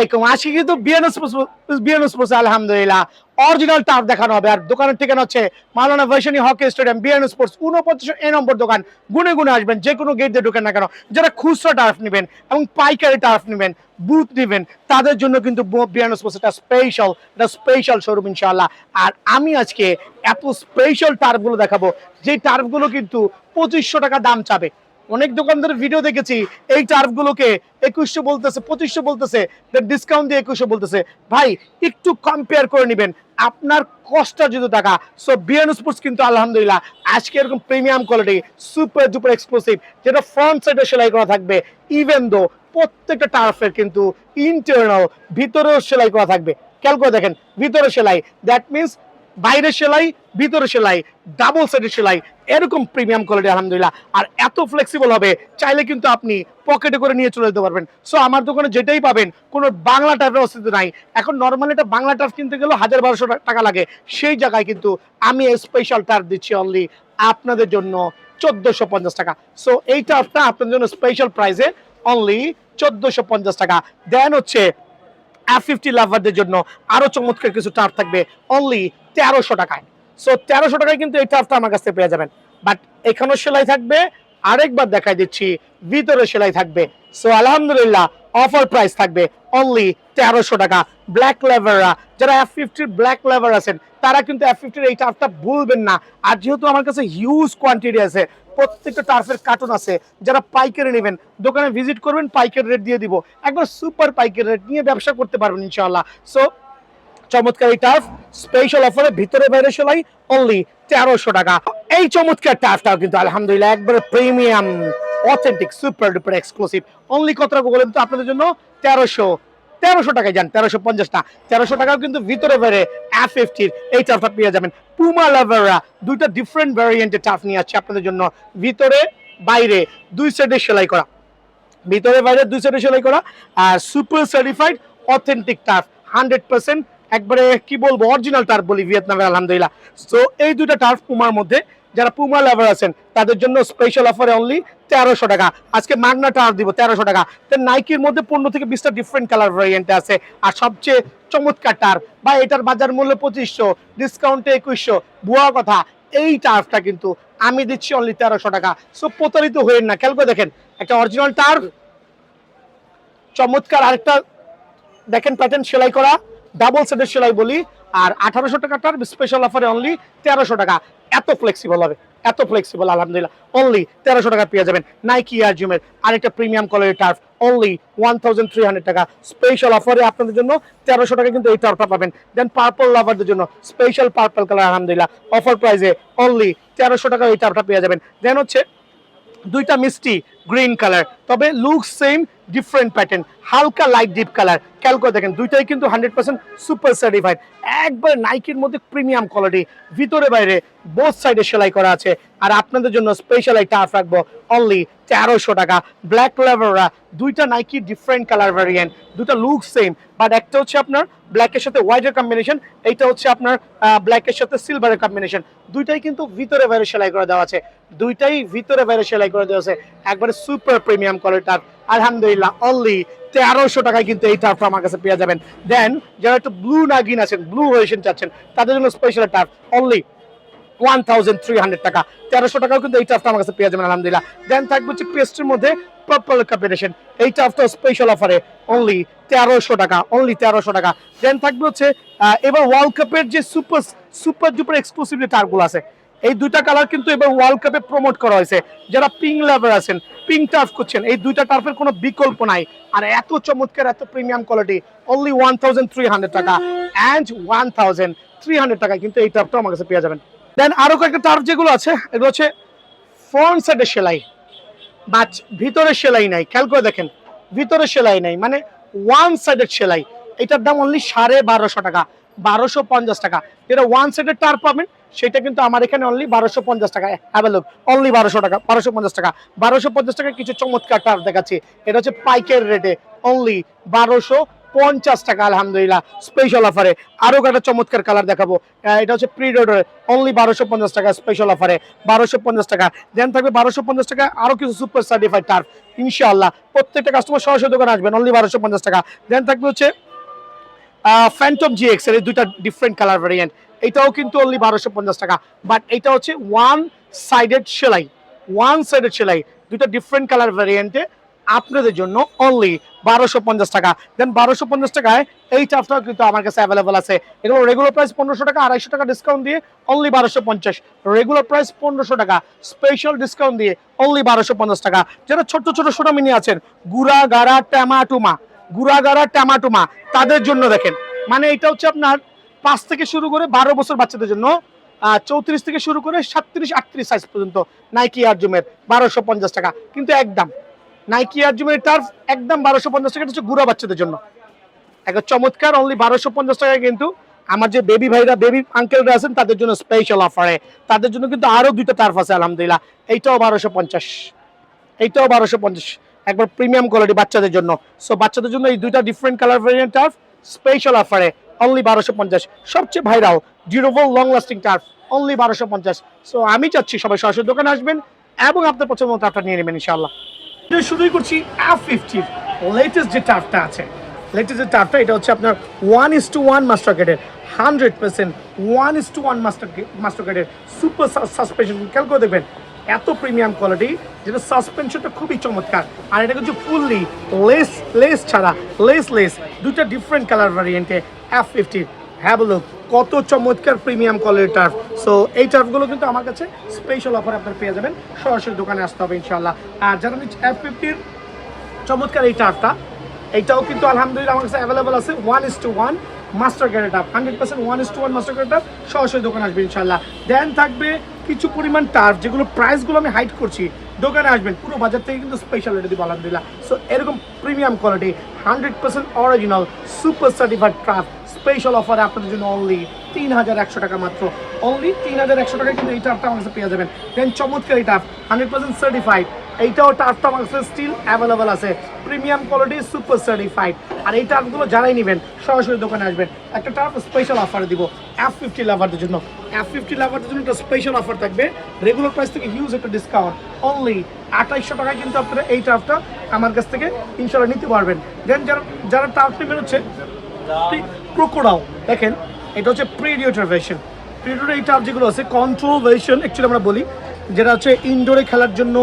আলাইকুম। আজকে কিন্তু বিএন স্পোর্টস আলহামদুলিল্লাহ অরিজিনাল টার্ফ দেখানো হবে। আর দোকানের ঠিকানা হচ্ছে মাওলানা ভাইসানি হকি স্টেডিয়াম, বিএন স্পোর্টস 49 নম্বর দোকান। গুনে গুনে আসবেন, যে কোনো গেট দিয়ে ঢুকেন না কেন। যারা খুচরা টার্ফ নেবেন এবং পাইকারি টার্ফ নেবেন, বুথ নেবেন, তাদের জন্য কিন্তু বিএন স্পোর্টস একটা স্পেশাল শোরুম ইনশাআল্লাহ। আর আমি আজকে এত স্পেশাল টার্ফগুলো দেখাবো, যে টার্ফগুলো কিন্তু 2500 টাকা দাম চাবে। অনেক দোকানদারের ভিডিও দেখেছি এই টার্ফগুলোকে 2100 বলতেছে, 2500 বলতেছে, ডিসকাউন্ট দিয়ে 2100 বলতেছে। ভাই একটু কম্পেয়ার করে নেবেন, আপনার কষ্ট যদি টাকা। সো বিএন স্পোর্টস কিন্তু আলহামদুলিল্লাহ আজকে এরকম premium quality super duper exclusive, যেটা ফ্রন্ট সাইডে সেলাই করা থাকবে। ইভেন দো প্রত্যেকটা টার্ফের কিন্তু ইন্টারনাল ভিতরেও সেলাই করা থাকবে। খেয়াল করে দেখেন, ভিতরে সেলাই, দ্যাট মিনস বাইরে সেলাই, ভিতরে সেলাই, ডাবল সাইডের সেলাই, এরকম প্রিমিয়াম কোয়ালিটি আলহামদুলিল্লাহ। আর এত ফ্লেক্সিবল হবে, চাইলে কিন্তু আপনি পকেটে করে নিয়ে চলে যেতে পারবেন। সো আমার দোকানে যেটাই পাবেন, কোনো বাংলা টাইপের অস্তিত্ব নাই। এখন নর্মালি এটা বাংলা টার্ফ কিনতে গেলেও 1200 টাকা লাগে, সেই জায়গায় কিন্তু আমি স্পেশাল টার্ফ দিচ্ছি অনলি আপনাদের জন্য 1450 টাকা। সো এই টার্ফটা আপনাদের জন্য স্পেশাল প্রাইসে অনলি 1450 টাকা। দেন হচ্ছে F50 লাভারদের জন্য আরো চমৎকার কিছু টার্ফ থাকবে অনলি 1300 টাকায়। সো 1300 টাকায় কিন্তু এই টার্ফটা আমার কাছে পেয়ে যাবেন। বাট এখানেও সেলাই থাকবে, আরেকবার দেখাই দিচ্ছি, ভিতরে সেলাই থাকবে। সো আলহামদুলিল্লাহ অফার প্রাইস থাকবে অনলি 1300 টাকা। ব্ল্যাক লেভাররা, যারা F50 ব্ল্যাক লেভার আছেন, তারা কিন্তু F50 এই টার্ফটা ভুলবেন না। আর যেহেতু আমার কাছে হিউজ কোয়ান্টিটি আছে, প্রত্যেকটা টার্ফের কার্টুন আছে, যারা পাইকারি নেবেন দোকানে ভিজিট করবেন, পাইকারি রেট দিয়ে দিব, একবার সুপার পাইকারি রেট নিয়ে ব্যবসা করতে পারবেন ইনশাআল্লাহ। সো চমৎকার এই টার্ফ স্পেশাল অফারে ভিতরে বাইরে সেলাই অনলি 1300 টাকা। এই চমৎকার টার্ফটাও কিন্তু আলহামদুলিল্লাহ একবারে premium authentic super duper exclusive. Only কত টাকা বলেন তো আপনাদের জন্য? 1300 টাকায় যান, 1350 না, 1300 টাকাও কিন্তু ভিতরে বাইরে F50 এই টার্ফটা পেয়ে যাবেন। পুমা লাভাররা দুইটা ডিফারেন্ট ভ্যারিয়েন্টের টার্ফ নিয়ে আসছে আপনাদের জন্য, ভিতরে বাইরে দুই সাইডে সেলাই করা, ভিতরে বাইরে দুই সাইডে সেলাই করা, আর সুপার সার্টিফাইড অথেন্টিক টার্ফ 100% একবারে কি বলবো অরিজিনাল টার্ফ বলি ভিয়েতনামের আলহামদুলিল্লাহ। সো এই দুইটা টার্ফ পুমার মধ্যে, যারা পুমা লাভার আছেন তাদের জন্য স্পেশাল অফারে অনলি 1300 টাকা। আজকে মাগনা টার্ফ দিব 1300 টাকা। দেন নাইকির মধ্যে 15 থেকে 20টা ডিফারেন্ট কালার ভ্যারিয়েন্টে আছে। আর সবচেয়ে চমৎকার টার্ফ, বা এটার বাজার মূল্য 2500, ডিসকাউন্টে 2100, বুয়া কথা, এই টার্ফটা কিন্তু আমি দিচ্ছি অনলি 1300 টাকা। সো প্রতারিত হয়েন না। খেয়াল করে দেখেন, একটা অরিজিনাল টার্ফ, চমৎকার আরেকটা দেখেন প্যাটার্ন সেলাই করা, ডাবল সেটের সেলাই বলি। আর 1800 টাকাটার স্পেশাল অফারে অনলি 1300 টাকা। এত ফ্লেক্সিবল হবে, এত ফ্লেক্সিবল আলহামদুলিল্লাহ অনলি 1300 টাকা পেয়ে যাবেন। নাইকি এয়ার জিমের আরেকটা প্রিমিয়াম কোয়ালিটির টার্ফ অনলি 1300 টাকা স্পেশাল অফারে আপনাদের জন্য 1300 টাকা কিন্তু এই টার্ফটা পাবেন। দেন পার্পল লাভারদের জন্য স্পেশাল পার্পল কালার আলহামদুলিল্লাহ অফার প্রাইসে অনলি 1300 টাকা এই টার্ফটা পেয়ে যাবেন। দেন হচ্ছে দুইটা মিষ্টি গ্রিন কালার, তবে লুক সেম, ডিফারেন্ট প্যাটার্ন, হালকা লাইট ডিপ কালার। খেয়াল করে দেখেন, দুইটাই কিন্তু 100% সুপার সার্টিফাইড, একবার নাইকির মধ্যে প্রিমিয়াম কোয়ালিটি, ভিতরে বাইরে বোথ সাইডে সেলাই করা আছে। আর আপনাদের জন্য স্পেশাল এই টার্ফ রাখবো অনলি 1300 টাকা। ব্ল্যাক লেভাররা দুইটা নাইকি ডিফারেন্ট কালার ভ্যারিয়েন্ট, দুটা লুক সেম, বাট একটা হচ্ছে আপনার ব্ল্যাকের সাথে হোয়াইটের কম্বিনেশন, এইটা হচ্ছে আপনার ব্ল্যাকের সাথে সিলভারের কম্বিনেশন। দুইটাই কিন্তু ভিতরে বাইরে সেলাই করে দেওয়া আছে, দুইটাই ভিতরে বাইরে সেলাই করে দেওয়া আছে, একবারে সুপার প্রিমিয়াম কোয়ালিটির আলহামদুলিল্লাহ অনলি 1300 টাকায় কিন্তু এই টার্ফ আমার কাছে পেয়ে যাবেন। দেন যারা একটু ব্লু নাগিন আছেন, ব্লু ভেরিয়েশন চাচ্ছেন, তাদের জন্য স্পেশাল টার্ফ অনলি 1300 টাকা। 1300 টাকাও কিন্তু এই টার্ফটা আমার কাছে পেয়ে যাবেন আলহামদুলিল্লাহ। দেন থাকবে হচ্ছে পেস্টের মধ্যে পার্পল কম্বিনেশন, এই টার্ফটা স্পেশাল অফারে অনলি 1300 টাকা, অনলি 1300 টাকা। দেন থাকবে হচ্ছে এবার ওয়ার্ল্ড কাপের যে সুপার সুপার ডুপার এক্সক্লুসিভ যে টার্ফগুলো আছে, এই দুইটা কালার কিন্তু এবার ওয়ার্ল্ড কাপে প্রমোট করা হয়েছে। যারা পিঙ্ক লাভার আছেন, পিঙ্ক টার্ফ করছেন, এই দুইটা টার্ফের কোনো বিকল্প নাই। আর এত চমৎকার, এত প্রিমিয়াম কোয়ালিটি অনলি 1300 টাকা, অ্যান্ড 1300 টাকায় কিন্তু এই টার্ফটা আমার কাছে পেয়ে যাবেন। দেন আরো কয়েকটা টার্ফ যেগুলো আছে, এগুলো হচ্ছে ফ্রন্ট সাইডে সেলাই, বাট ভিতরে সেলাই নাই। খেয়াল করে দেখেন, ভিতরে সেলাই নাই, মানে ওয়ান সাইডের সেলাই। এটার দাম অনলি 1250 টাকা, 1250 টাকা। যেটা ওয়ান সাইডের টার্ফ পাবেন সেটা কিন্তু আমার এখানে অনলি 1250 টাকা অ্যাভেলেবল, অনলি 1200 টাকা, 1250 টাকা। 1250 টাকা কিছু চমৎকার টার্ফ দেখাচ্ছি, এটা হচ্ছে পাইকারি রেটে অনলি টাকা আলহামদুলিল্লাহ স্পেশাল অফারে। আরো একটা চমৎকার কালার দেখাবো, এটা হচ্ছে প্রিডেটর, অনলি 1250 টাকা স্পেশাল অফারে, 1250 টাকা। দেন থাকবে 1250 টাকা আরো কিছু সুপার সার্টিফাইড টার্ফ ইনশাআল্লাহ। প্রত্যেকটা কাস্টমার সরাসরি দোকানে আসবেন, অনলি 1250 টাকা। দেন থাকবে হচ্ছে ফ্যান্টম জিএক্স এর দুইটা ডিফারেন্ট কালার ভ্যারিয়েন্ট, এটাও কিন্তু অনলি 1250 টাকা। বাট এটা হচ্ছে ওয়ান সাইডেড সেলাই, দুইটা ডিফারেন্ট কালার ভ্যারিয়েন্টে আপনাদের জন্য অনলি 1250 টাকা। দেন 1250 টাকায় এই টাফটাও কিন্তু আমার কাছে অ্যাভেলেবল আছে। এগুলো রেগুলার প্রাইস 1500 টাকা, 250 টাকা ডিসকাউন্ট দিয়ে অনলি 1250। রেগুলার প্রাইস 1500 টাকা, স্পেশাল ডিসকাউন্ট দিয়ে অনলি 1250 টাকা। যারা ছোট ছোট সোনামিনি আছেন, গুড়াগাড়া ট্যামাটুমা, তাদের জন্য দেখেন, মানে এটা হচ্ছে আপনার 5 থেকে শুরু করে 12 বছর বাচ্চাদের জন্য, 34 থেকে শুরু করে 37-38 সাইজ পর্যন্ত নাইকি এয়ার জুমের 1250 টাকা কিন্তু একদম। নাইকি এয়ার জুমের টার্ফ একদম 1250 টাকা, হচ্ছে গুড়া বাচ্চাদের জন্য একটা চমৎকার অনলি 1250 টাকায়। কিন্তু আমার যে বেবি ভাইরা, বেবি আঙ্কেলরা আছেন তাদের জন্য স্পেশাল অফারে, তাদের জন্য কিন্তু আরো দুইটা টার্ফ আছে আলহামদুলিল্লাহ। এইটাও 1250, একবার প্রিমিয়াম কোয়ালিটি বাচ্চাদের জন্য। সো বাচ্চাদের জন্য এই দুইটা different colour variant turf special অফারে অনলি 1250। সবচেয়ে viral durable long lasting turf only 1250। So আমি চাচ্ছি সবাই সরাসরি দোকানে আসবেন এবং আপনার পছন্দ মতো টার্ফটা নিয়ে নেবেন ইনশাআল্লাহ। শুরুই করছি F50 লেটেস্ট যে টার্ফটা আছে, এটা হচ্ছে আপনার 1:1 মাস্টার গ্রেডের 100% 1:1 মাস্টার গ্রেডের সুপার সাসপেনশন। খেয়াল করে দেখবেন এত প্রিমিয়াম কোয়ালিটি, যেটা সাসপেনশনটা খুবই চমৎকার। আর এটা কিন্তু ফুললি লেস ছাড়া, লেস দুইটা ডিফারেন্ট কালার ভ্যারিয়েন্টে F50। হ্যাভ আ লুক, কত চমৎকার প্রিমিয়াম কোয়ালিটির টার্ফ। সো এই টার্ফগুলো কিন্তু আমার কাছে স্পেশাল অফার আপনার পেয়ে যাবেন, সরাসরি দোকানে আসতে হবে ইনশাআল্লাহ। আর যারা F50-র চমৎকার এই টার্ফটা, এইটাও কিন্তু আলহামদুলিল্লাহ আমার কাছে অ্যাভেলেবল আছে 1:1 master grade turf, 100% 1:1 master grade turf, সরাসরি দোকানে আসবে ইনশাআল্লাহ। দেন থাকবে কিছু পরিমাণ টার্ফ, যেগুলো প্রাইসগুলো আমি হাইড করছি, দোকানে আসবেন পুরো বাজার থেকে কিন্তু স্পেশাল রেটে দিব আলহামদুলিল্লাহ। সো এরকম premium quality 100% original super certified turf special অফারে আপনাদের জন্য অনলি 3100 টাকা মাত্র, অনলি 3100 টাকা কিন্তু এই টার্ফটা আমার কাছে পেয়ে যাবেন। দেন চমৎকার এই টার্ফ 100% সার্টিফাইড, এইটাও টার্ফটা আমার কাছে স্টিল অ্যাভেলেবল আছে, প্রিমিয়াম কোয়ালিটি সুপার সার্টিফাইড। আর এই টার্ফগুলো যারাই নেবেন সরাসরি দোকানে আসবেন। একটা টার্ফ স্পেশাল অফারে দিব F50 লাভারদের জন্য, F50 লাভারদের জন্য একটা স্পেশাল অফার থাকবে, রেগুলার প্রাইস থেকে হিউজ একটা ডিসকাউন্ট, অনলি 2800 টাকায় কিন্তু আপনারা এই টার্ফটা আমার কাছ থেকে ইনশাআল্লাহ নিতে পারবেন। দেন যারা টার্ফ নেবেন হচ্ছে ক্রোকোডাইল, দেখেন এটা হচ্ছে প্রিডিয়েটর ভার্সন। প্রিডিয়েটর এই টার্ফ যেগুলো আছে কন্ট্রোল ভার্সন অ্যাকচুয়ালি আমরা বলি, যেটা হচ্ছে ইনডোরে খেলার জন্য,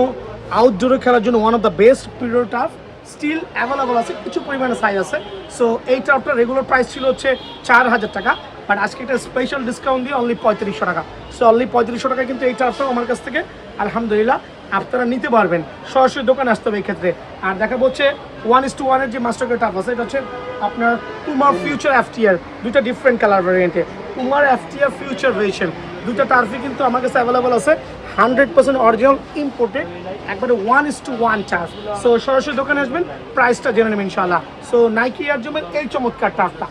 আউটডোরে খেলার জন্য one of the best predator turf, still available আছে, কিছু পরিমাণে সাইজ আছে। সো এই টার্ফটা রেগুলার প্রাইস ছিল হচ্ছে 4000 টাকা, বাট আজকে একটা স্পেশাল ডিসকাউন্ট দিয়ে অনলি 3500 টাকা। সো অনলি 3500 টাকা কিন্তু এই টার্ফটাও আমার কাছ থেকে আলহামদুলিল্লাহ আপনারা নিতে পারবেন, সরাসরি দোকানে আসতে হবে এই ক্ষেত্রে। আর দেখা হচ্ছে 1:1 এর যে মাস্টার গ্রেড টার্ফ আছে, এটা হচ্ছে আপনার পুমার ফিউচার FTR, দুইটা ডিফারেন্ট কালার ভ্যারিয়েন্টে পুমার FTR ফিউচার ভেরিয়েশন, দুইটা টার্ফই কিন্তু আমার কাছে অ্যাভেলেবল আছে, 100% অরিজিনাল ইম্পোর্টেড, একবারে 1:1 টার্ফ। সো সরাসরি দোকানে আসবেন, প্রাইসটা জেনে নেবেন ইনশাআল্লাহ। সো নাইকি এয়ার জুমের এই চমৎকার টার্ফটা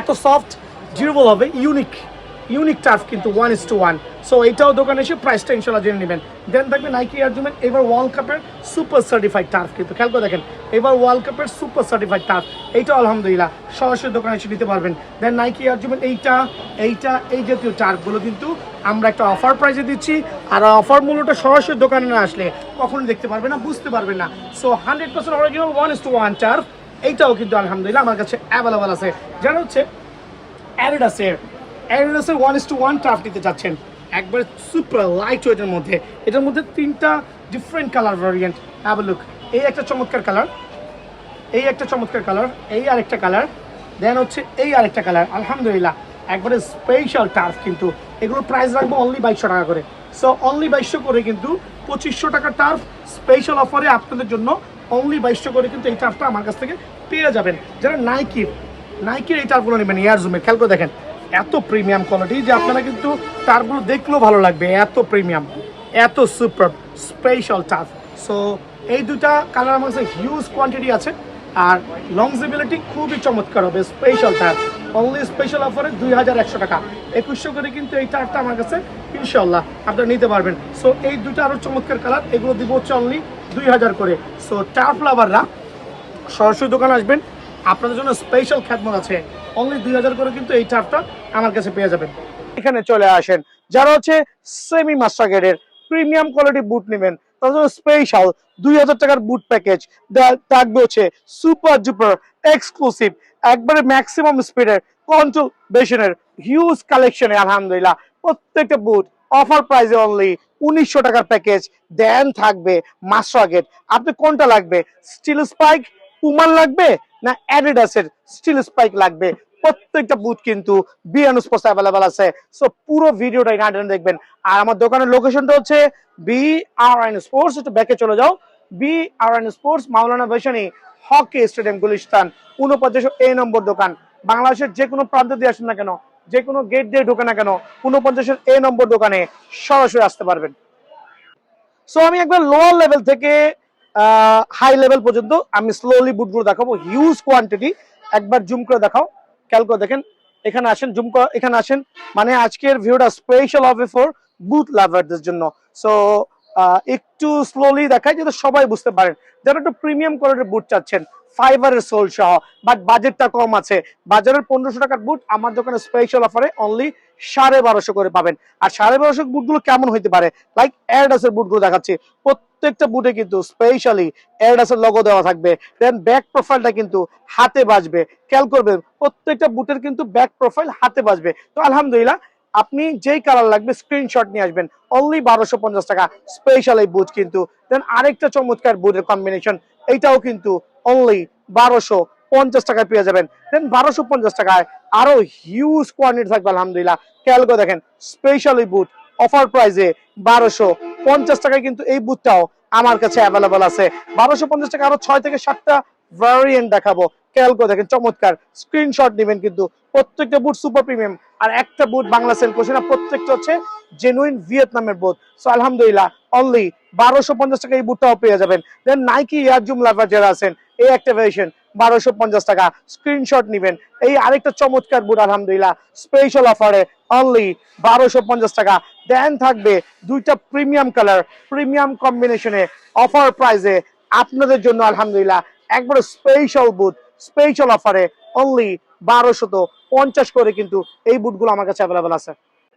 এত সফট, ডিউরেবল হবে, ইউনিক টার্ফ কিন্তু 1:1। সো এইটাও দোকানে এসে প্রাইসটা ইনশাআল্লাহ জেনে নেবেন। দেন থাকবে নাইকি এয়ার জুমের এবার ওয়ার্ল্ড কাপের সুপার সার্টিফাইড টার্ফ, কিন্তু খেয়াল করে দেখেন এবার ওয়ার্ল্ড কাপের সুপার সার্টিফাইড টার্ফ, এইটাও আলহামদুলিল্লাহ সরাসরি দোকানে এসে নিতে পারবেন। দেন নাইকি এয়ার জুমের এই জাতীয় টার্ফগুলো কিন্তু আমরা একটা অফার প্রাইসে দিচ্ছি, আর অফার মূল্যটা সরাসরি দোকানে না আসলে কখনোই দেখতে পারবেন না, বুঝতে পারবেন না। সো 100% অরিজিনাল 1:1 টার্ফ, এইটাও কিন্তু আলহামদুলিল্লাহ আমার কাছে অ্যাভেলেবল আছে। যারা হচ্ছে অ্যাডিডাসের 1:1 টার্ফ নিতে চাচ্ছেন, একবারে সুপার লাইট ওয়েটের মধ্যে, এটার মধ্যে 3টা different colour variant. Have a look, এই একটা চমৎকার কালার, এই আরেকটা কালার, দেন হচ্ছে এই আরেকটা কালার, আলহামদুলিল্লাহ একবারে স্পেশাল টার্ফ। কিন্তু এগুলো প্রাইস রাখবো অনলি 2200 টাকা করে। সো অনলি 2200 করে কিন্তু 2500 টাকা টার্ফ স্পেশাল অফারে আপনাদের জন্য অনলি 2200 করে কিন্তু এই টার্ফটা আমার কাছ থেকে পেয়ে যাবেন। যারা নাইকির এই টার্ফগুলো নেবেন এয়ার জুমে, খেয়াল করে দেখেন এত প্রিমিয়াম কোয়ালিটি যে আপনারা কিন্তু টার্ফগুলো দেখলেও ভালো লাগবে, এত প্রিমিয়াম, এত সুপার স্পেশাল টার্ফ। সো এই দুটা কালার আমার কাছে হিউজ কোয়ান্টিটি আছে, আর লংজিবিলিটি খুবই চমৎকার হবে, স্পেশাল টার্ফ অনলি স্পেশাল অফারে 2100 টাকা, 2100 করে কিন্তু এই টার্ফটা আমার কাছে ইনশাআল্লাহ আপনারা নিতে পারবেন। সো এই দুটো আরও চমৎকার কালার, এগুলো দিব হচ্ছে অনলি 2000 করে। সো টার্ফ লাভাররা সরাসরি দোকানে আসবেন, আপনাদের জন্য স্পেশাল খ্যাতমত আছে, অনলি 2000 করে কিন্তু এই টার্ফটা আমার কাছে পেয়ে যাবেন। এখানে চলে আসেন যারা হচ্ছে সেমি মাস্টার গ্রেডের প্রিমিয়াম কোয়ালিটি বুট নেবেন, তাদের জন্য স্পেশাল 2000 টাকার বুট প্যাকেজ থাকবে হচ্ছে সুপার ডুপার এক্সক্লুসিভ, একবারে ম্যাক্সিমাম স্পিডের কন্ট্রোল বেশনের হিউজ কালেকশনে আলহামদুলিল্লাহ প্রত্যেকটা বুট অফার প্রাইসে অনলি 1900 টাকার প্যাকেজ দেন থাকবে মাস্টার গ্রেড। আপনি কোনটা লাগবে, স্টিল স্পাইক পুমার লাগবে না অ্যাডিডাসের স্টিল স্পাইক লাগবে, প্রত্যেকটা বুট কিন্তু বিএন স্পোর্টস অ্যাভেলেবল আছে। সো পুরো ভিডিওটা না দেখবেন। আর আমার দোকানের লোকেশনটা হচ্ছে বিআরএন স্পোর্টস, একটু ব্যাকে চলে যাও, বিআরএন স্পোর্টস মাওলানা ভাসানী হকি স্টেডিয়াম গুলিস্তান 49 নম্বর দোকান। বাংলাদেশের যে কোনো প্রান্ত দিয়ে আসেন না কেন, যে কোনো গেট দিয়ে ঢোকে না কেন, 49 নম্বর দোকানে সরাসরি আসতে পারবেন। সো আমি একবার লোয়ার লেভেল থেকে হাই লেভেল পর্যন্ত আমি স্লোলি বুটগুলো দেখাবো, হিউজ কোয়ান্টিটি। একবার জুম করে দেখাও, খেয়াল করে দেখেন, এখানে আসেন, জুম করে এখানে আসেন। মানে আজকের ভিডিওটা স্পেশাল হবে ফর বুট লাভারদের জন্য। সো একটু স্লোলি দেখাই যাতে সবাই বুঝতে পারেন। যারা একটু প্রিমিয়াম কোয়ালিটির বুট চাচ্ছেন ফাইবারের সোল সহ, বাট বাজেটটা কম আছে, বাজারের 1500 টাকার বুট আমার দোকানে স্পেশাল অফারে অনলি 1250 করে পাবেন। আর 1250 বুটগুলো কেমন হইতে পারে, লাইক অ্যাডিডাসের বুটগুলো দেখাচ্ছি, প্রত্যেকটা বুটে কিন্তু স্পেশালি অ্যাডিডাসের লোগো দেওয়া থাকবে। দেন ব্যাক প্রোফাইলটা কিন্তু হাতে বাজবে, খেয়াল করবেন প্রত্যেকটা বুটের কিন্তু ব্যাক প্রোফাইল হাতে বাজবে। তো আলহামদুলিল্লাহ আপনি যেই কালার লাগবে স্ক্রিনশট নিয়ে আসবেন, অনলি 1250 টাকা স্পেশাল এই বুট কিন্তু। দেন আরেকটা চমৎকার বুটের কম্বিনেশন, এইটাও কিন্তু অনলি 1250 টাকায় পেয়ে যাবেন। দেন 1250 টাকায় আরো হিউজ কোয়ান্টিটি থাকবে আলহামদুলিল্লাহ। খেয়াল করে দেখেন স্পেশাল এই বুট অফার প্রাইসে 1250 টাকায় কিন্তু এই বুটটাও আমার কাছে অ্যাভেলেবল আছে। 1250 টাকা আরো 6 থেকে 7টা ভ্যারিয়েন্ট দেখাবো, খেয়াল করে দেখেন চমৎকার। স্ক্রিনশট নেবেন কিন্তু, প্রত্যেকটা বুট সুপার প্রিমিয়াম। আর একটা বুট বাংলা সেল করছে না, প্রত্যেকটা হচ্ছে জেনুইন ভিয়েতনামের বুট। সো আলহামদুলিল্লাহ অনলি 1250 টাকা এই বুটটাও পেয়ে যাবেন। দেন নাইকি এয়ার জুম লাভার যারা আছেন, এই একটা ভেরিয়েশন 1250 টাকা, স্ক্রিনশট নেবেন। এই আরেকটা চমৎকার বুট আলহামদুলিল্লাহ স্পেশাল অফারে অনলি 1250 টাকা। দেন থাকবে দুইটা প্রিমিয়াম কালার প্রিমিয়াম কম্বিনেশনে অফার প্রাইসে আপনাদের জন্য আলহামদুলিল্লাহ একবার স্পেশাল বুট স্পেশাল অফারে অনলি 1250 করে কিন্তু এই বুটগুলো আমার কাছে অ্যাভেলেবল আছে।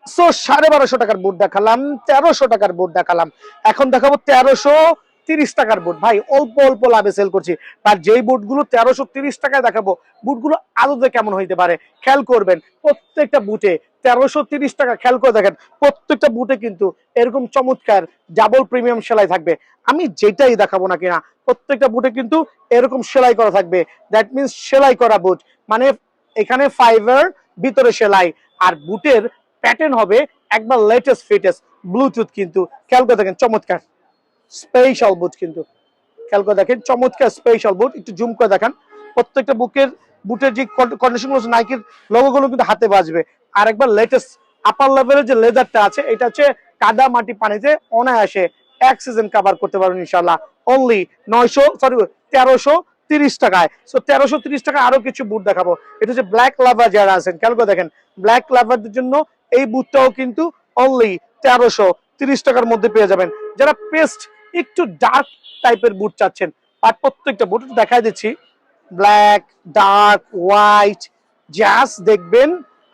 সো 1250 টাকার বুট দেখালাম, 1300 টাকার বুট দেখালাম, এখন দেখাবো 1330 টাকার বুট। ভাই অল্প অল্প লাভে সেল করছি, আর যেই বুটগুলো 1330 টাকায় দেখাবো বুটগুলো আদতে কেমন হইতে পারে খেয়াল করবেন। প্রত্যেকটা বুটে 1330 টাকা, খেয়াল করে দেখেন প্রত্যেকটা বুটে কিন্তু এরকম চমৎকার ডাবল প্রিমিয়াম সেলাই থাকবে। আমি যেটাই দেখাবো না কিনা প্রত্যেকটা বুটে কিন্তু এরকম সেলাই করা থাকবে, দ্যাট মিনস সেলাই করা বুট, মানে এখানে ফাইবার ভিতরে সেলাই। আর বুটের প্যাটার্ন হবে একবার লেটেস্ট ফিটেস্ট ব্লুটুথ কিন্তু, খেয়াল করে দেখেন চমৎকার স্পেশাল বুট কিন্তু, খেয়াল করে দেখেন চমৎকার স্পেশাল বুট। একটু জুম করে দেখেন প্রত্যেকটা বুটের যে কন্ডিশন গুলো নাইকির লোগো গুলো কিন্তু হাতে বাজবে। আর একবার লেটেস্ট আপার লেভেলের যে লেদারটা আছে, এটা হচ্ছে কাদা মাটি পানিতে অনায়াসে এক সিজন কভার করতে পারবেন ইনশাআল্লাহ। অনলি 1330 টাকায়। সো 1330 টাকা আরো কিছু বুট দেখাবো। এটা হচ্ছে ব্ল্যাক লাভার যারা আছেন, খেয়াল করে দেখেন ব্ল্যাক লাভারদের জন্য এই বুটটাও কিন্তু অনলি 1330 টাকার মধ্যে পেয়ে যাবেন। যারা পেস্ট একটু ডার্ক টাইপের বুট চাচ্ছেন, আর প্রত্যেকটা বুট দেখাই দিচ্ছি, ব্ল্যাক ডার্ক হোয়াইট জাস্ট দেখবেন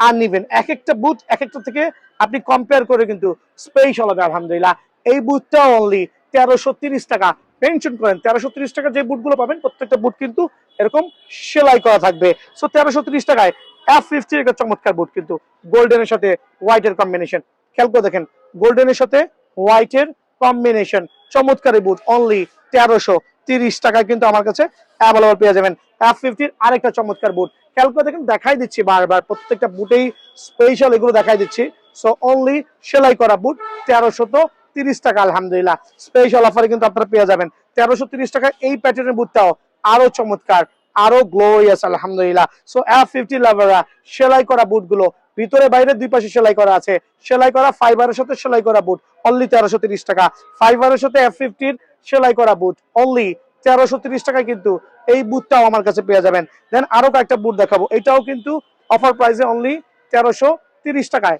আর নিবেন। এক একটা বুট এক একটা থেকে আপনি কম্পেয়ার করে কিন্তু স্পেশাল হবে আলহামদুলিল্লাহ। এই বুটটা অনলি 1330 টাকা। মেনশন করেন 1330 টাকা যে বুটগুলো পাবেন প্রত্যেকটা বুট কিন্তু এরকম সেলাই করা থাকবে। সো 1330 টাকায় F50 একটা চমৎকার বুট কিন্তু গোল্ডেনের সাথে হোয়াইটের কম্বিনেশন, খেয়াল করে দেখেন গোল্ডেনের সাথে হোয়াইটের কম্বিনেশন চমৎকার বুট অনলি 1330 টাকায় কিন্তু আমার কাছে অ্যাভেলেবল পেয়ে যাবেন। F50 আরেকটা চমৎকার বুট, খেয়াল করে দেখেন দেখাই দিচ্ছি বারবার প্রত্যেকটা বুটেই স্পেশাল এগুলো দেখাই দিচ্ছি। সো অনলি সেলাই করা বুট 1330 টাকা আলহামদুলিল্লাহ স্পেশাল অফারে কিন্তু আপনারা পেয়ে যাবেন। 1330 টাকায় এই প্যাটার্নের বুটটাও আরো চমৎকার আরো গ্লোরিয়াস আলহামদুলিল্লাহ। সো F50 লাভাররা সেলাই করা বুটগুলো ভিতরে বাইরে দুই পাশে সেলাই করা আছে, সেলাই করা ফাইবারের সাথে সেলাই করা বুট অনলি 1330 টাকা। ফাইবারের সাথে F50 সেলাই করা বুট অনলি 1330 টাকায় কিন্তু এই বুটটাও আমার কাছে পেয়ে যাবেন। দেন আরো কয়েকটা বুট দেখাবো, এটাও কিন্তু অফার প্রাইসে অনলি 1330 টাকায়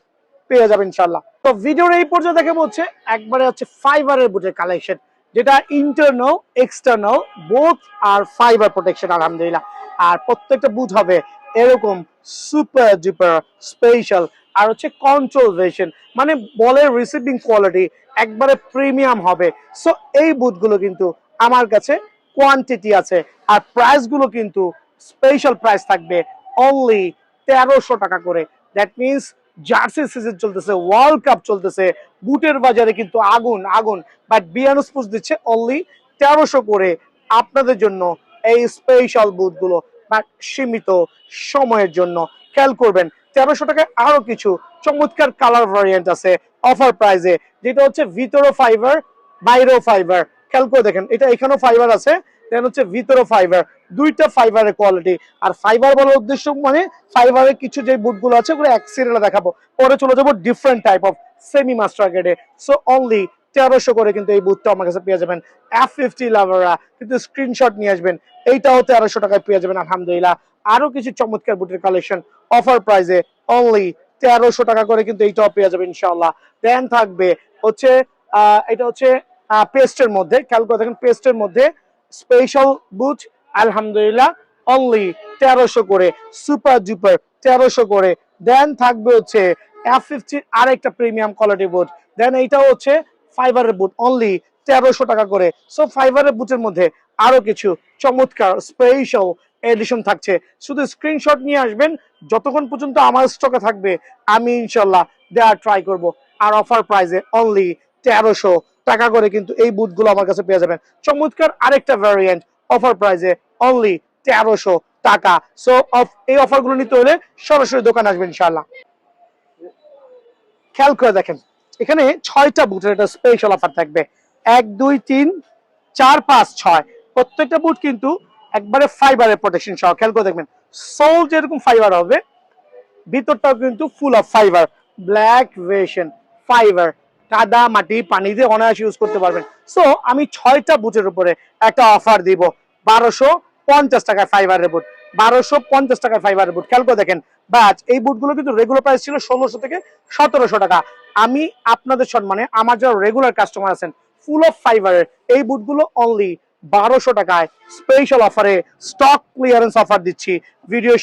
পেয়ে যাবেন ইনশাআল্লাহ। তো ভিডিওর এই পর্যায়ে দেখে হচ্ছে একবারে হচ্ছে ফাইবারের বুটের কালেকশন, যেটা ইন্টারনাল এক্সটার্নাল বোথ আর ফাইবার প্রোটেকশন আলহামদুলিল্লাহ। আর প্রত্যেকটা বুট হবে এরকম সুপার ডুপার স্পেশাল, আর হচ্ছে কন্ট্রোল ভার্সন, মানে বলের রিসিভিং কোয়ালিটি একবারে প্রিমিয়াম হবে। সো এই বুটগুলো কিন্তু আমার কাছে কোয়ান্টিটি আছে, আর প্রাইস গুলো কিন্তু স্পেশাল প্রাইস থাকবে অনলি 1300 টাকা করে। দ্যাট মিনস জার্সি সিজন চলতেছে, ওয়ার্ল্ড কাপ চলতেছে, বুটের বাজারে কিন্তু আগুন আগুন, বাট বিয়ানো স্পোর্টস দিচ্ছে অনলি 1300 করে আপনাদের জন্য এই স্পেশাল বুটগুলো, বাট সীমিত সময়ের জন্য। খেয়াল করবেন 1300 টাকায় আরো কিছু চমৎকার কালার ভ্যারিয়েন্ট আছে অফার প্রাইসে, যেটা হচ্ছে ভিতরও ফাইবার বাইরেও ফাইবার। খেয়াল করে দেখেন, এটা এখানেও ফাইবার আছে, দেন হচ্ছে ভিতরও ফাইবার, দুইটা ফাইবারের কোয়ালিটি। আর ফাইবার বলার উদ্দেশ্য মানে ফাইবারের কিছু যে বুটগুলো আছে ওগুলো এক সিরিয়ালে দেখাবো, পরে চলে যাবো different type of semi master গ্রেডে। সো অনলি 1300 করে কিন্তু এই বুটটা আমার কাছে পেয়ে যাবেন। F50 লাভাররা কিন্তু স্ক্রিনশট নিয়ে আসবেন, এইটাও 1300 টাকায় পেয়ে যাবেন আলহামদুলিল্লাহ। আরো কিছু চমৎকার বুটের কালেকশন অফার প্রাইসে অনলি 1300 টাকা করে কিন্তু এইটাও পেয়ে যাবেন ইনশাআল্লাহ। দেন থাকবে হচ্ছে এটা হচ্ছে পেস্টের মধ্যে, খেয়াল করে দেখেন পেস্টের মধ্যে স্পেশাল বুট আলহামদুলিল্লাহ অনলি 1300 করে, সুপার ডুপার 1300 করে। দেন থাকবে হচ্ছে F50 আরেকটা প্রিমিয়াম কোয়ালিটি বুট, দেন এইটাও হচ্ছে ফাইবারের বুট অনলি 1300 টাকা করে। সো ফাইবারের বুটের মধ্যে আরো কিছু চমৎকার স্পেশাল এডিশন থাকছে, শুধু স্ক্রিনশট নিয়ে আসবেন, যতক্ষণ পর্যন্ত আমার স্টকে থাকবে আমি ইনশাল্লাহ দেওয়ার ট্রাই করব। আর অফার প্রাইসে অনলি 1300 টাকা করে কিন্তু এই বুটগুলো আমার কাছে পেয়ে যাবেন। চমৎকার আরেকটা ভ্যারিয়েন্ট অফার প্রাইসে অনলি 1300 টাকা। সো এই অফারগুলো নিতে হলে সরাসরি দোকান আসবেন ইনশাআল্লাহ। খেয়াল করে দেখেন, এখানে 6টা বুটের একটা স্পেশাল অফার থাকবে, 1 2 3 4 5 6, প্রত্যেকটা বুট কিন্তু একবারে ফাইবারের প্রোটেকশন সহ। খেয়াল করে দেখবেন, সোল যেরকম ফাইবার হবে ভিতরটাও কিন্তু full of fibre, black ভেশন fibre, কাদা মাটি পানি দিয়ে অনায়াসে ইউজ করতে পারবেন। সো আমি 6টা বুটের উপরে একটা অফার দিব 1250 টাকায় ফাইবারের বুট, 1250 টাকায় ফাইবারের বুট। খেয়াল করে দেখেন বাট এই বুটগুলো কিন্তু রেগুলার প্রাইস ছিল 1600 থেকে 1700 টাকা। আমি আপনাদের সম্মানে আমার যারা রেগুলার কাস্টমার আছেন ফুল অফ ফাইবারের এই বুটগুলো অনলি 1200 টাকায় স্পেশাল অফারে স্টক ক্লিয়ারেন্স অফার দিচ্ছি। ভিডিওর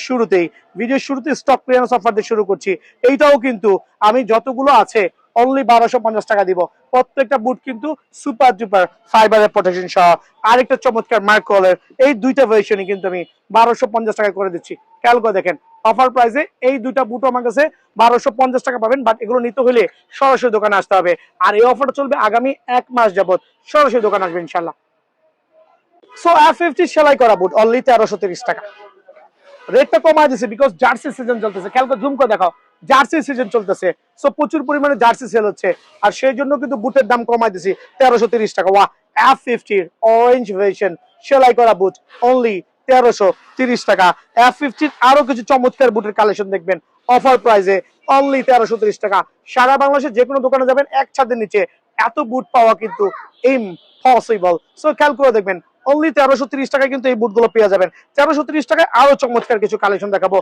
শুরুতে স্টক ক্লিয়ারেন্স অফার দিয়ে শুরু করছি। এইটাও কিন্তু আমি যতগুলো আছে অনলি 1250 টাকা দিব। প্রত্যেকটা বুট কিন্তু সুপার ডুপার ফাইবারের প্রোটেকশন সহ। আরেকটা চমৎকার মার্কলের এই দুইটা ভার্সনই কিন্তু আমি 1250 টাকা করে দিচ্ছি। খেয়াল করে দেখেন অফার প্রাইসে এই দুইটা বুট আমার কাছে 1250 টাকা পাবেন, বাট এগুলো নিতে হলে সরাসরি দোকানে আসতে হবে। আর এই অফারটা চলবে আগামী 1 মাস যাবত, সরাসরি দোকানে আসবে ইনশাল্লাহ। সো F50 সেলাই করা বুট অনলি 1330 টাকা। রেটটা কমায় দিছে বিকজ জার্সি সিজন চলতেছে। খেয়াল করে জুম করে দেখাও, জার্সি সিজন চলতেছে, সো প্রচুর পরিমাণে জার্সি সেল হচ্ছে, আর সেই জন্য কিন্তু বুটের দাম কমায় দিছি 1330 টাকা। ওয়া F50 অরেঞ্জ ভার্সন সেলাই করা বুট অনলি 1330 টাকা। F50 আরো কিছু চমৎকার বুটের কালেকশন দেখবেন অফার প্রাইসে অনলি 1330 টাকা। সারা বাংলাদেশে যে কোনো দোকানে যাবেন এক ছাদের নিচে এত বুট পাওয়া কিন্তু ইম্পসিবল। সো খেয়াল করে দেখবেন অনলি 1330 টাকায় কিন্তু এই বুটগুলো পেয়ে যাবেন। 1330 টাকায় আরো চমৎকার কিছু কালেকশন দেখাবো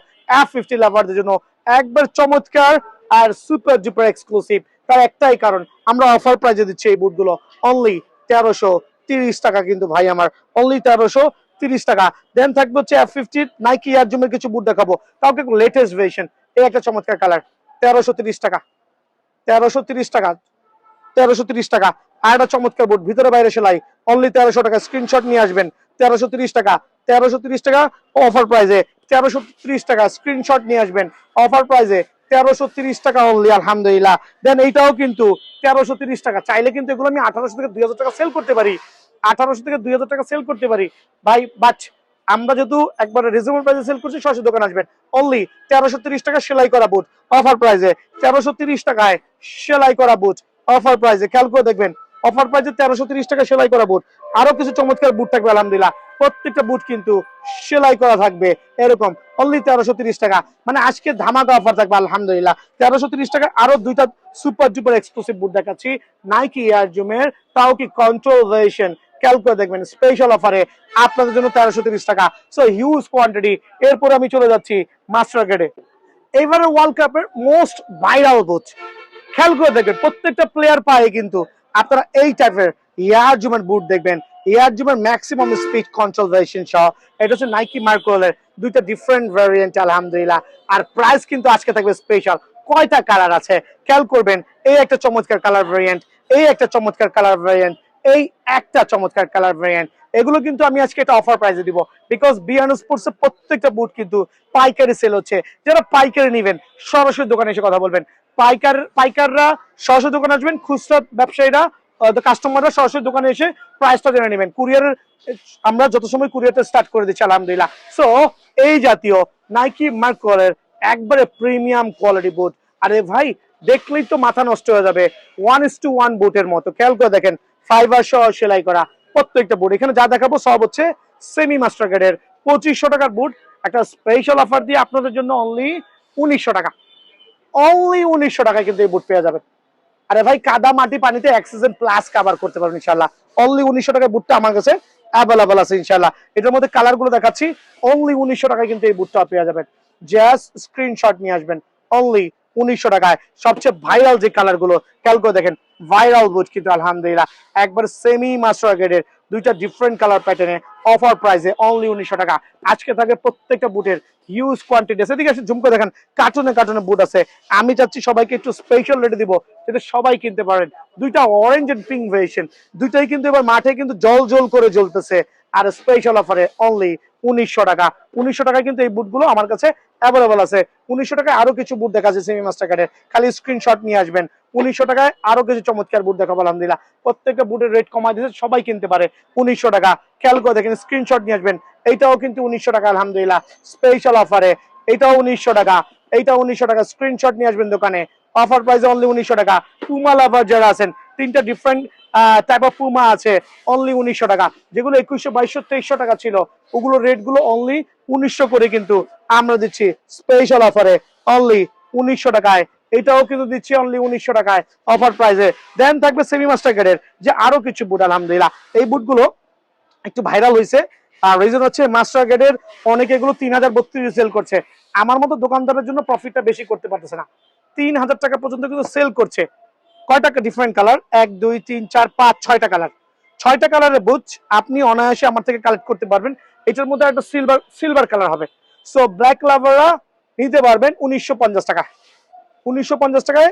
F50 লাভারদের জন্য, একবার চমৎকার আর সুপার ডুপার এক্সক্লুসিভ। তার একটাই কারণ আমরা অফার প্রাইসে দিচ্ছি এই বুটগুলো অনলি 1330 টাকা কিন্তু ভাই আমার, অনলি 1330 টাকা। দেন থাকবে হচ্ছে F50 নাইকি এয়ার জুমের কিছু বুট দেখাবো, তাও কিন্তু লেটেস্ট ভার্সন। এই একটা চমৎকার কালার 1330 টাকা, 1330 টাকা, 1330 টাকা। আর একটা চমৎকার বুট ভিতরে বাইরে সেলাই অনলি 1300 টাকা। স্ক্রিনশট নিয়ে আসবেন 1330 টাকা, 1330 টাকা অফার প্রাইসে, 1330 টাকা স্ক্রিনশট নিয়ে আসবেন অফার প্রাইসে 1330 টাকা অনলি আলহামদুলিল্লাহ। দেন এইটাও কিন্তু 1330 টাকা। চাইলে কিন্তু এগুলো আমি 1800 থেকে 2000 টাকা সেল করতে পারি, 1800 থেকে 2000 টাকা সেল করতে পারি ভাই, বাট আমরা যেহেতু একবার রিজনেবল প্রাইসে সেল করছি সরাসরি দোকানে আসবেন অনলি 1330 টাকা সেলাই করা বুট অফার প্রাইসে, 1330 টাকায় সেলাই করা বুট অফার প্রাইসে। খেয়াল করে দেখবেন অফার প্রাইসে 1330 টাকা সেলাই করা বুট। আরো কিছু চমৎকার বুট থাকবে আলহামদুলিল্লাহ, প্রত্যেকটা বুট কিন্তু সেলাই করা থাকবে এরকম অনলি 1330 টাকা। মানে আজকে ধামাকা অফার থাকবে আলহামদুলিল্লাহ 1330 টাকা। আরো দুইটা সুপার ডুপার এক্সক্লুসিভ বুট দেখাচ্ছি নাইকি এয়ার জুমের, তাও কি কন্ট্রোল ভার্সন। খেয়াল করে দেখবেন স্পেশাল অফারে আপনাদের জন্য 1330 টাকা। So huge quantity. এরপর আমি চলে যাচ্ছি মাস্টার গ্রেডে, এবারে ওয়ার্ল্ড কাপের মোস্ট ভাইরাল বুট। খেয়াল করে দেখবেন প্রত্যেকটা প্লেয়ার পায় কিন্তু আপনারা এই টাইপের এয়ার জুমের বুট দেখবেন, এয়ার জুমের ম্যাক্সিমাম স্পিড কন্ট্রোল ভার্সন সহ। এটা হচ্ছে নাইকি মার্কোলের দুইটা ডিফারেন্ট ভ্যারিয়েন্ট আলহামদুলিল্লাহ। আর প্রাইস কিন্তু আজকে থাকবে স্পেশাল। কয়টা কালার আছে খেয়াল করবেন, এই একটা চমৎকার কালার ভ্যারিয়েন্ট, এই একটা চমৎকার কালার ভ্যারিয়েন্ট, এই একটা চমৎকার কালার ভ্যারিয়েন্ট। এগুলো কিন্তু আমি আজকে একটা অফার প্রাইসে দিব, বিকজ বিয়ানো স্পোর্টসের প্রত্যেকটা বুট কিন্তু পাইকারি সেল হচ্ছে। যারা পাইকারি নেবেন সরাসরি দোকানে এসে কথা বলবেন। পাইকাররা সরাসরি দোকানে আসবেন, খুচরা ব্যবসায়ীরা কাস্টমাররা সরাসরি দোকানে এসে প্রাইসটা জেনে নেবেন। কুরিয়ারের আমরা যত সময় কুরিয়ারটা স্টার্ট করে দিচ্ছি আলহামদুলিল্লাহ। সো এই জাতীয় নাইকি মার্কোলের একবারে প্রিমিয়াম কোয়ালিটি বুট। আরে ভাই দেখলেই তো মাথা নষ্ট হয়ে যাবে, 1:1 বুটের মতো। খেয়াল করে দেখেন, ফাইবার সহ সেলাই করা প্রত্যেকটা বুট। এখানে যা দেখাবো সব হচ্ছে সেমি মাস্টার গ্রেডের 2500 টাকার বুট। একটা স্পেশাল অফার দিয়ে আপনাদের জন্য অনলি 1900 টাকা, অনলি 1900 টাকায় কিন্তু এই বুট পেয়ে যাবেন। আরে ভাই কাদা মাটি পানিতে অ্যাক্সিডেন্ট প্লাস কভার করতে পারবেন ইনশাআল্লাহ। অনলি 1900 টাকায় বুটটা আমার কাছে অ্যাভেলেবল আছে ইনশাআল্লাহ। এটার মধ্যে কালার গুলো দেখাচ্ছি, অনলি 1900 টাকায় কিন্তু এই বুটটা পেয়ে যাবেন। জাস্ট স্ক্রিনশট নিয়ে আসবেন, অনলি 1900 টাকায়। সবচেয়ে ভাইরাল যে কালার গুলো খেয়াল করে দেখেন, ভাইরাল বুট কিন্তু আলহামদুলিল্লাহ একবার সেমি মাস্টার গ্রেডের দুইটা ডিফারেন্ট কালার প্যাটার্নে অফার প্রাইসে অনলি 1900 টাকা। আজকে থাকে প্রত্যেকটা বুটের হিউজ কোয়ান্টিটি আছে। এদিকে ঝুম করে দেখেন, কার্টুনে কার্টুনে বুট আছে। আমি চাচ্ছি সবাইকে একটু স্পেশাল রেটে দিব যাতে সবাই কিনতে পারেন। দুইটা অরেঞ্জ এন্ড পিঙ্ক ভেরিয়েশন, দুইটাই কিন্তু এবার মাঠে কিন্তু জল জল করে জ্বলতেছে। আর স্পেশাল অফারে অনলি 1900 টাকা। 1900 টাকায় কিন্তু এই বুটগুলো আমার কাছে অ্যাভেলেবল আছে। 1900 টাকায় আরো কিছু বুট দেখা যাচ্ছে সেমি মাস্টার কার্ডের, খালি স্ক্রিনশট নিয়ে আসবেন। 1900 টাকায় আরো কিছু চমৎকার বুট দেখাবো আলহামদুলিল্লাহ। প্রত্যেকটা বুটের রেট কমাই দিয়েছে, সবাই কিনতে পারে 1900 টাকা। খেয়াল করে দেখেন, স্ক্রিনশট নিয়ে আসবেন। এইটাও কিন্তু 1900 টাকা আলহামদুলিল্লাহ স্পেশাল অফারে। এইটাও 1900 টাকা, এইটাও 1900 টাকা। স্ক্রিনশট নিয়ে আসবেন দোকানে, অফার প্রাইসে অনলি 1900 টাকা। পুমা লাভার যারা আছেন, তিনটা ডিফারেন্ট টাইপ অফ পুমা আছে, অনলি 1900 টাকা। যেগুলো 2100, 2200, 2300 টাকা ছিল, ওগুলো রেট গুলো অনলি 1900 করে কিন্তু আমরা দিচ্ছি স্পেশাল অফারে অনলি 1900 টাকায়। এটাও কিন্তু দিচ্ছি অনলি 1900 টাকায় অফার প্রাইসে। দেন থাকবে সেমি মাস্টার গ্রেডের যে আরো কিছু বুট আলহামদুলিল্লাহ। এই বুটগুলো একটু ভাইরাল হয়েছে, আর রিজন হচ্ছে মাস্টার গ্রেডের অনেকে এগুলো 3032 সেল করছে। আমার মতো দোকানদারের জন্য প্রফিটটা বেশি করতে পারতেছে না, 3000 টাকা পর্যন্ত কিন্তু সেল করছে। কয়টা ডিফারেন্ট কালার, 1 2 3 4 5 6টা কালার, 6টা কালারের বুট আপনি অনায়াসে আমার থেকে কালেক্ট করতে পারবেন। এটার মধ্যে একটা সিলভার কালার হবে। সো ব্ল্যাক লাভাররা নিতে পারবেন 1950 টাকা। 1950 টাকায়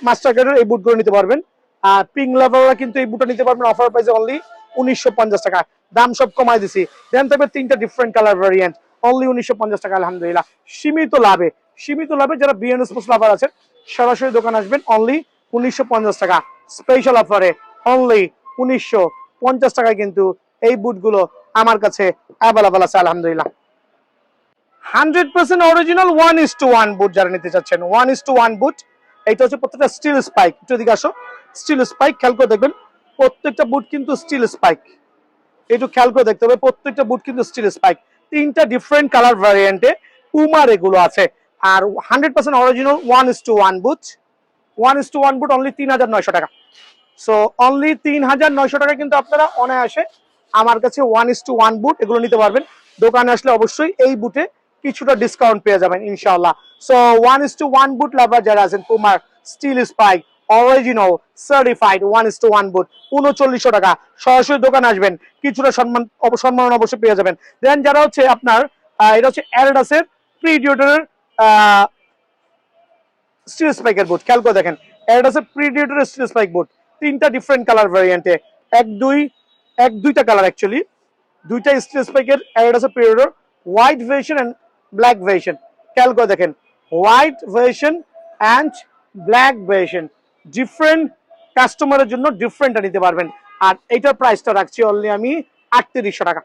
মাস্টার গ্রেডের এই বুটগুলো নিতে পারবেন। আর পিঙ্ক লাভাররা কিন্তু এই বুটটা নিতে পারবেন অফার প্রাইসে অনলি 1950 টাকা। দাম সব কমাই দিছি। দেন তবে তিনটা ডিফারেন্ট কালার ভ্যারিয়েন্ট, অনলি 1950 টাকা আলহামদুলিল্লাহ। সীমিত লাভে, সীমিত লাভে যারা বিএন স্পোর্টস লাভার আছেন সরাসরি দোকান আসবেন, অনলি 1950 টাকা স্পেশাল অফারে। অনলি 1950 টাকায় কিন্তু এই বুটগুলো আমার কাছে অ্যাভেলেবল আছে আলহামদুলিল্লাহ। 100% অরিজিনাল 1:1 বুট যারা নিতে চাচ্ছেন, 1:1 বুট। এইটা হচ্ছে প্রত্যেকটা স্টিল স্পাইক। একটু এদিকে আসো, স্টিল স্পাইক খেয়াল করে দেখবেন, প্রত্যেকটা বুট কিন্তু স্টিল স্পাইক। একটু খেয়াল করে দেখতে হবে, প্রত্যেকটা বুট কিন্তু স্টিল স্পাইক। তিনটা ডিফারেন্ট কালার ভ্যারিয়েন্টে পুমার এগুলো আছে। আর 100% অরিজিনাল 1:1 বুট। 1:1 বুট অনলি 3900 টাকা। সো অনলি 3900 টাকা কিন্তু আপনারা অনায়াসে আমার কাছে 1:1 বুট এগুলো নিতে পারবেন। দোকানে আসলে অবশ্যই এই বুটে কিছুটা ডিসকাউন্ট পেয়ে যাবেন ইনশাআল্লাহ। সো 1:1 বুট লাভার যারা আছেন, পুমার স্টিল স্পাইক অরিজিনাল সার্টিফাইড 1:1 বুট 3900 টাকা। সরাসরি দোকানে আসবেন, কিছুটা সম্মান অবশ্যই পেয়ে যাবেন। দেন যারা হচ্ছে আপনার এটা হচ্ছে অ্যাডিডাসের প্রিডিয়েটরের স্টিল স্পাইকের বুট। খেয়াল করে দেখেন, অ্যাডিডাসের প্রিডিয়েটরের স্টিল স্পাইক বুট, তিনটা ডিফারেন্ট কালার ভ্যারিয়েন্টে, দুইটা কালার অ্যাকচুয়ালি, দুইটা স্টিল স্পাইকের অ্যাডিডাসের predator, white version and black version. খেয়াল করে দেখেন, white version and black version, different কাস্টমারের জন্য ডিফারেন্টটা নিতে পারবেন। আর এইটার প্রাইসটা রাখছি অনলি আমি 3800 টাকা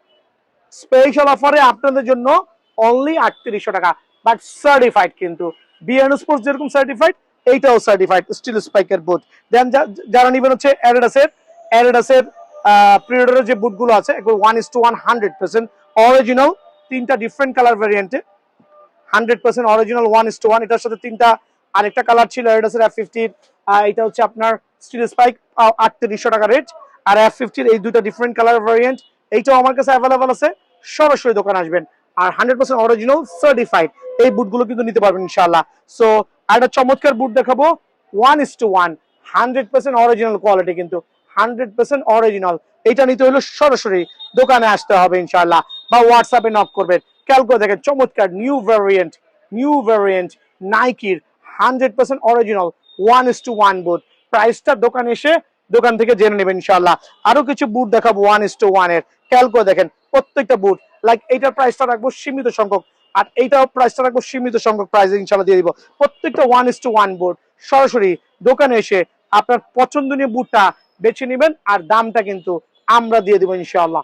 স্পেশাল অফারে আপনাদের জন্য, অনলি 3800 টাকা। বাট সার্টিফাইড কিন্তু বিএন স্পোর্টস যেরকম সার্টিফাইড, এইটাও সার্টিফাইড স্টিল স্পাইকের বুট। দেন যারা নেবেন হচ্ছে অ্যাডিডাসের প্রিডেটরের যে বুটগুলো আছে এগুলো 1:1 100% অরিজিনাল, তিনটা ডিফারেন্ট কালার ভ্যারিয়েন্টে 100% অরিজিনাল 1:1। এটার সাথে তিনটা আরেকটা কালার ছিল অ্যাডিডাসের F50, এটা হচ্ছে আপনার স্টিল স্পাইক 3800 টাকা রেট। আর F50 এই দুটো ডিফারেন্ট কালার ভ্যারিয়েন্ট, এইটাও আমার কাছে অ্যাভেলেবল আছে। সরাসরি দোকান আসবেন। আর 100% অরিজিনাল সার্টিফাইড এই বুটগুলো কিন্তু নিতে পারবেন ইনশাআল্লাহ। সো একটা চমৎকার বুট দেখাবো 1:1 100% অরিজিনাল কোয়ালিটি কিন্তু 100% অরিজিনাল। এটা নিতে হলে সরাসরি দোকানে আসতে হবে ইনশাআল্লাহ, বা হোয়াটসঅ্যাপে নক করবেন। খেয়াল করে দেখেন চমৎকার নিউ ভ্যারিয়েন্ট নাইকির 100% অরিজিনাল 1:1 বুট। প্রাইসটা দোকানে এসে দোকান থেকে জেনে নেবেন ইনশাআল্লাহ। আরো কিছু বুট দেখাবো 1:1 এর। খেয়াল করে দেখেন প্রত্যেকটা বুট, লাইক এইটার প্রাইসটা রাখবো সীমিত সংখ্যক, আর এইটাও প্রাইসটা রাখবো সীমিত সংখ্যক প্রাইসে ইনশাআল্লাহ দিয়ে দিব। প্রত্যেকটা 1:1 বুট। সরাসরি দোকানে এসে আপনার পছন্দনীয় বুটটা বেছে নেবেন, আর দামটা কিন্তু আমরা দিয়ে দিব ইনশাআল্লাহ।